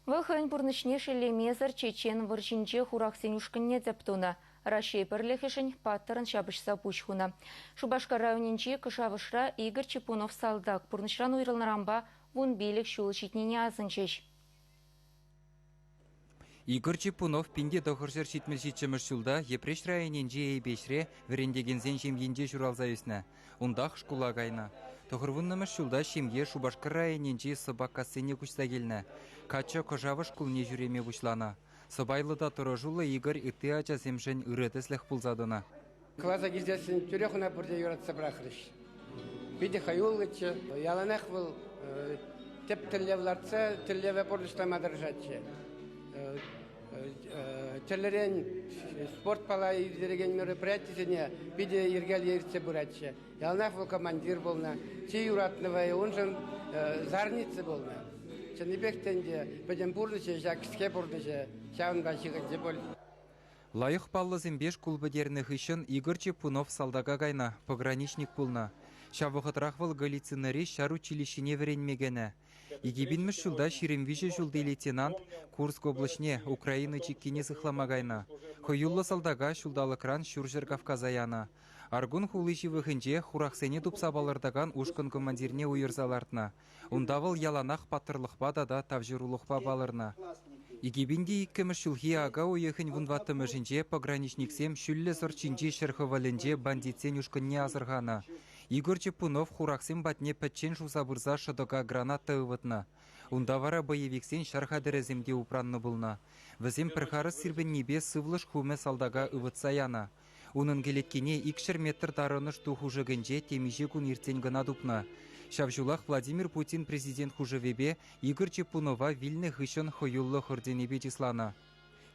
Вăхăн пурнăçне шеллемезăр чечен вăрçинче хурахсен ушкăнне зăптуна. Рашей пăрлехешен паттырын çапăçса пуçхуна. Шубашкар районинче кышавышра Игорь Чепунов салдак пурнăçран уйрăлнăрамба вун билек çул çитнине азынчеç. Игорь Чепунов пинде тохыршыр шитмел шитчемеш шулда епреш районинче эйбешре врендегенсен шемьенче çуралса үсне. Ундах шкула кайна. Тохырвуннымеш шулда шемье Шубашкар районинче собаккасыне кучса келнне. Качча кожавы шкулне жүреме бучлана. Собайлыда тұрожулы Игорь ытты ача семшен ырытыслех пулзадына. Класса кездесін түрехуна бірде юратса бірақырыш. Биде хайулгычы, яланах был теп тіллевларца, тіллеве пордышлама держатчы. Тілерен спорт пала ирдереген мероприятиясыне биде иргел ерце бұратчы. Яланах был командир болна, чи юратнывай, он жын зарницы болна. Чыныбектенде, бәден бұрдышы, жакіске бұрдышы, шауын башығынчы бол. Лайық паллызын беш кулбыдерных ишын Игорь Чепунов салдага кайна, пограничник пулна. Шавығытрахвыл галицинери шар училищине веренмегені. Игибинміш шулда ширемвиже шулды лейтенант Курск облачне Украины чиккине сыхламагайна. Хойуллы салдага шулдалыкран Шуржер Кавказаяна. Аргун хулыши вăхынче хурахсене тупсабалырдаган ушкын командирне уйырзалартна. Ундавыл яланах паттырлықпа да тавжырулықпа балырна. Игибинди иккіміш шулхи ага уйыхын вунваттымышынче пограничниксем шүллі сорчинче шырхываленче бандитсен ушкынне азырғана. Игорь Чепунов хурахсем батне пәтчен шусабырза шыдыға граната ывытна. Ундавара боевиксен шархадыреземде упранны булна. Візем пірхарыс сирбеннебе сывлыш хуме салдага ывытса яна. Унын келеткене икшер метр тарыныш тухужыгынче темиже күн иртен гына дупна. Шавжулах Владимир Путин президент хужевебе Игорь Чепунова вильны хышын хойуллы хорденебе числана.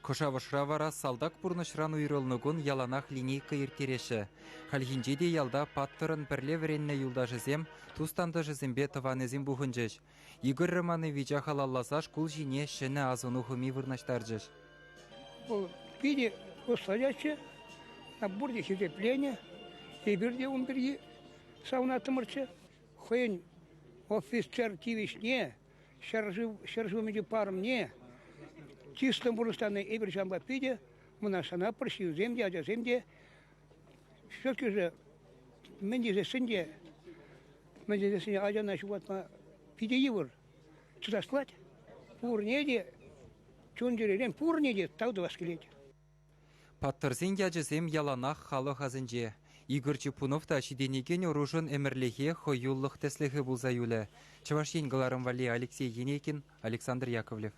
Кошавышра вара салдак пурнышран уйрылнығын яланах линейка иртереші. Хальхинче де ялда паттырын бірле веренне юлдашызем, тустанды жызембе тыванезем бұхынжыш. Игорь Романовича халалласа шкул жине шыны азыну хыми вырнаштаржыш. Пиде условяче, на бурде сидепление, и бірде он бірге саунатымырчы. Хойн офицер тивишне, шаржу паром не, чистым бурыстаны эбір жамба пиде, мына сана прыщу земде, ажа земде, все-таки же мендезесінде ажа нашу ватма пиде евр, чудасплать, пурнеде, чундерелен пурнеде, тауды васкелет. Паттырзен яжызем яланах халы хазынже. Игорь Чепунов та шиденеген оружын әмірліге хойюллық тәслігі бұлза юлі. Чавашен Галарым Вали Алексей Енекин, Александр Яковлев.